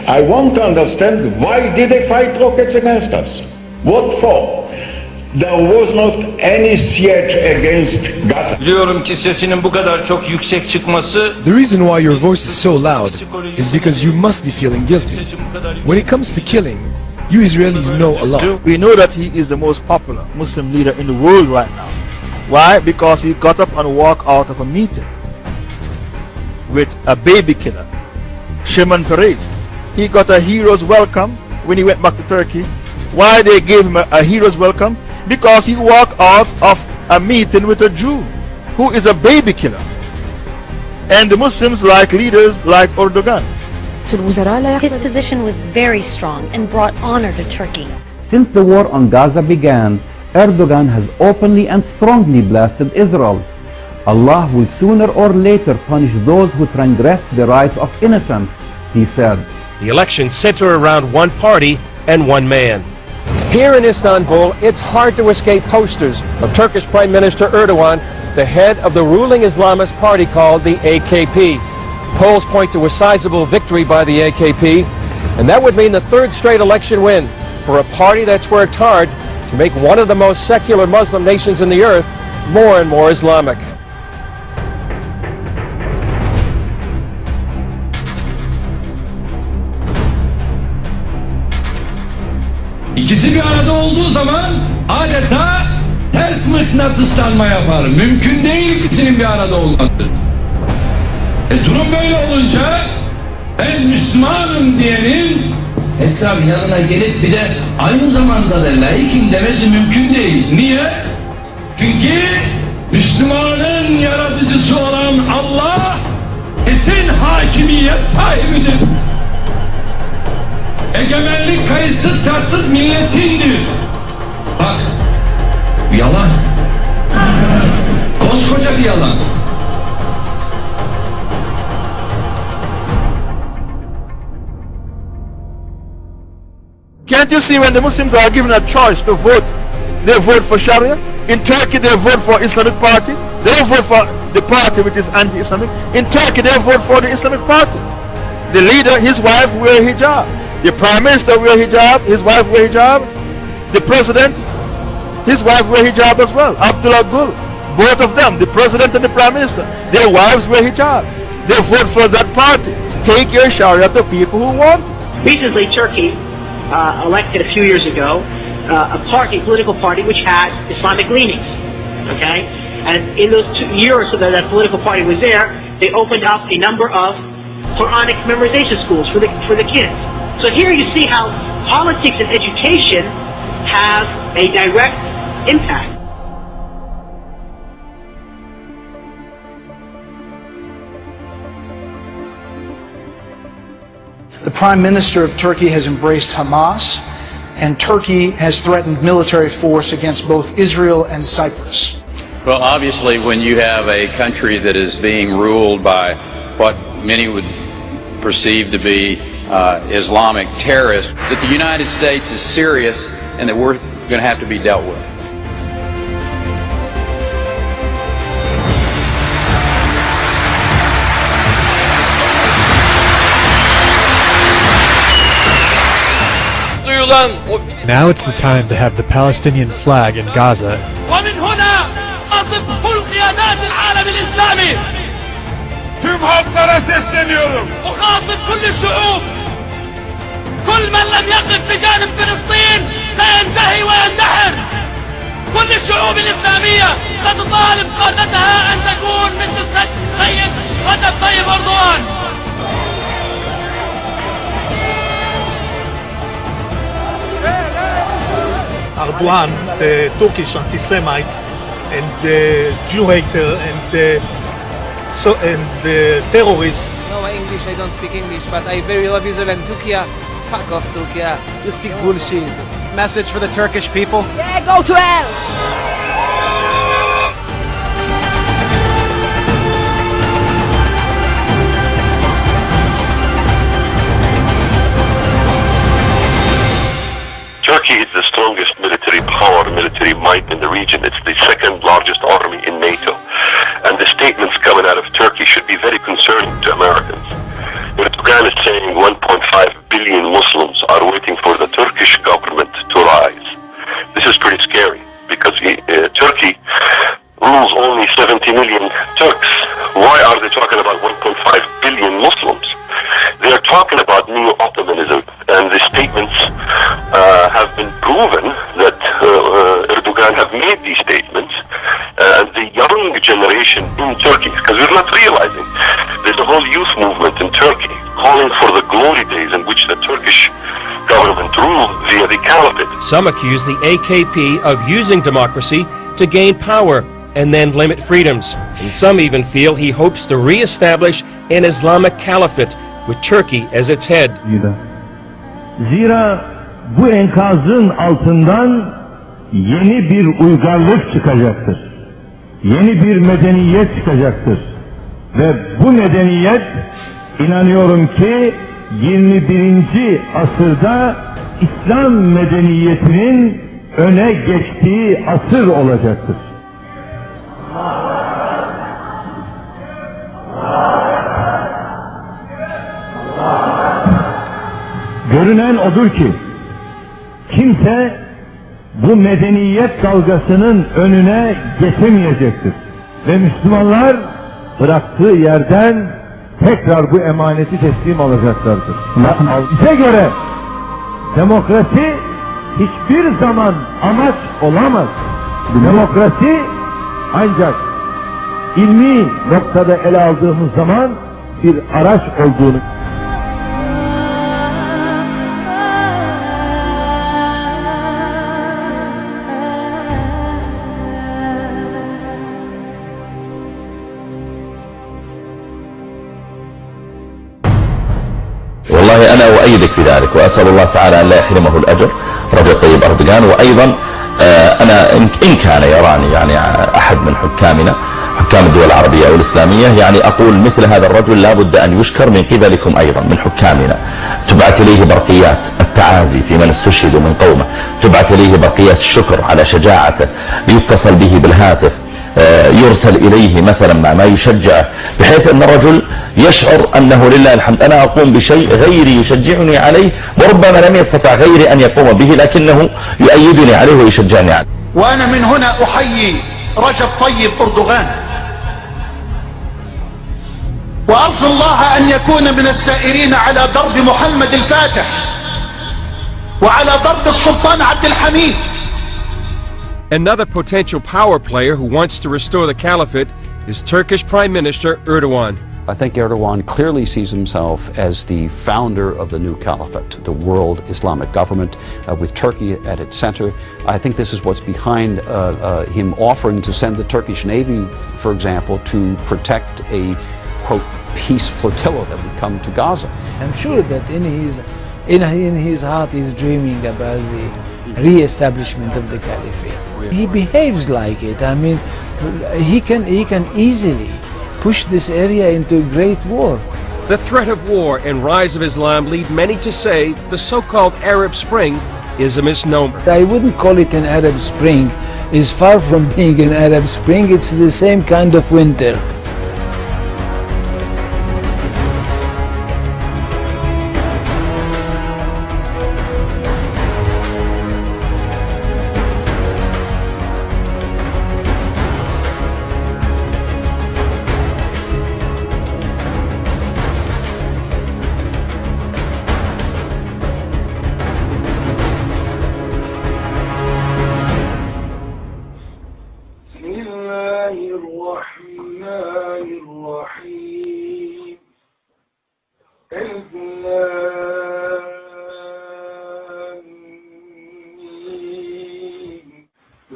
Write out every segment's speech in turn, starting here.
I want to understand, why did they fight rockets against us? What for? There was not any siege against Gaza. Biliyorum ki sesinin bu kadar çok yüksek çıkması. The reason why your voice is so loud is because you must be feeling guilty. When it comes to killing, you Israelis know a lot. We know that he is the most popular Muslim leader in the world right now. Why? Because he got up and walked out of a meeting with a baby killer, Shimon Peres. He got a hero's welcome when he went back to Turkey. Why they gave him a hero's welcome? Because he walked out of a meeting with a Jew who is a baby killer. And the Muslims like leaders like Erdogan. His position was very strong and brought honor to Turkey. Since the war on Gaza began, Erdogan has openly and strongly blasted Israel. Allah will sooner or later punish those who transgress the rights of innocents, he said. The elections center around one party and one man. Here in Istanbul, it's hard to escape posters of Turkish Prime Minister Erdogan, the head of the ruling Islamist party called the AKP. Polls point to a sizable victory by the AKP, and that would mean the third straight election win for a party that's worked hard to make one of the most secular Muslim nations in the earth more and more Islamic. İkisi bir arada olduğu zaman adeta ters mıknatıslanma yapar. Mümkün değil ikisinin bir arada olması. Durum böyle olunca ben Müslümanım diyenin tekrar yanına gelip bir de aynı zamanda da laikim demesi mümkün değil. Niye? Çünkü Müslümanın yaratıcısı olan Allah kesin hakimiyet sahibidir. Egemenlik kayıtsız şartsız milletindir. Bak, yalan. Koskoca bir yalan. Can't you see when the Muslims are given a choice to vote, they vote for Sharia? In Turkey they vote for Islamic Party. They don't vote for the party which is anti-Islamic. In Turkey they vote for the Islamic Party. The leader, his wife wear hijab. The Prime Minister wear hijab, his wife wear hijab. The President, his wife wear hijab as well. Abdullah Gül, both of them, the President and the Prime Minister, their wives wear hijab. They vote for that party. Take your Sharia to people who want it. Recently, Turkey elected a few years ago a political party which had Islamic leanings. Okay, and in those 2 years so that political party was there, they opened up a number of Quranic memorization schools for the kids. So here you see how politics and education have a direct impact. The Prime Minister of Turkey has embraced Hamas, and Turkey has threatened military force against both Israel and Cyprus. Well, obviously, when you have a country that is being ruled by what many would perceive to be Islamic terrorists, that the United States is serious and that we're going to have to be dealt with. Now it's the time to have the Palestinian flag in Gaza. ومن هنا أصف كل قيادات العالم الإسلامي. Tüm halklara sesleniyorum. أخاطب كل الشعوب. كل من لم يقف بجانب فلسطين سينتهي ويندحر. كل الشعوب الإسلامية ستطالب قادتها أن تكون مثل السيد رجب طيب أردوغان. Erdogan, the Turkish anti-Semite and the Jew hater and the terrorist. No English, I don't speak English, but I very love Israel and Turkey. Fuck off, Turkey. You speak bullshit. Message for the Turkish people? Yeah, go to hell! Turkey is the strongest military power, military might in the region. It's the second largest army in NATO. And the statements coming out of Turkey should be very concerning to Americans. Erdogan is saying 1.5 billion Muslims are waiting for the Turkish government to rise. This is pretty scary because Turkey rules only 70 million Turks. Why are they talking about 1.5 billion Muslims? They are talking about new Ottomanism, and the statements have been proven that Erdogan have made these statements. The young generation in Turkey, because we're not realizing, there's a whole youth movement in Turkey calling for the glory days in which the Turkish government ruled via the caliphate. Some accuse the AKP of using democracy to gain power and then limit freedoms. And some even feel he hopes to re-establish an Islamic caliphate with Turkey as its head. Zira bu enkazın altından yeni bir uygarlık çıkacaktır. Yeni bir medeniyet çıkacaktır. Ve bu medeniyet inanıyorum ki 21. asırda İslam medeniyetinin öne geçtiği asır olacaktır. Görünen odur ki kimse bu medeniyet dalgasının önüne geçemeyecektir. Ve Müslümanlar bıraktığı yerden tekrar bu emaneti teslim alacaklardır. Bize göre demokrasi hiçbir zaman amaç olamaz. Demokrasi ancak ilmi noktada ele aldığımız zaman bir araç olduğunu. والله أنا أؤيدك في ذلك وأسأل الله تعالى أن لا يحرمه الأجر رجل طيب أردوغان. وأيضا أنا إن كان يراني يعني أحد من حكامنا حكام الدول العربية أو الإسلامية يعني أقول مثل هذا الرجل لابد أن يشكر من قبلكم أيضا من حكامنا. تبعث إليه برقيات التعازي في من استشهدوا من قومه، تبعث إليه برقيات الشكر على شجاعته، يتصل به بالهاتف، يرسل إليه مثلا ما يشجعه بحيث أن الرجل يشعر أنه لله الحمد أنا أقوم بشيء غيري يشجعني عليه وربما لم يستطع غيري أن يقوم به لكنه يؤيدني عليه ويشجعني عليه. وأنا من هنا أحيي رجب طيب أردوغان وأرجو الله أن يكون من السائرين على درب محمد الفاتح وعلى درب السلطان عبد الحميد. Another potential power player who wants to restore the caliphate is Turkish Prime Minister Erdogan. I think Erdogan clearly sees himself as the founder of the new caliphate, the world Islamic government, with Turkey at its center. I think this is what's behind him offering to send the Turkish Navy, for example, to protect a, quote, peace flotilla that would come to Gaza. I'm sure that in his heart he's dreaming about the re-establishment of the caliphate. He behaves like it. I mean, he can easily push this area into a great war. The threat of war and rise of Islam lead many to say the so-called Arab Spring is a misnomer. I wouldn't call it an Arab Spring. It's far from being an Arab Spring. It's the same kind of winter.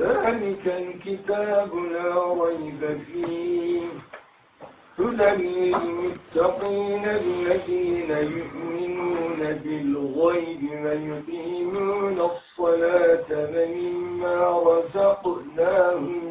ذلك الكتاب لا ريب فيه هدى للمتقين الذين يؤمنون بالغيب ويقيمون الصلاة ومما رزقناهم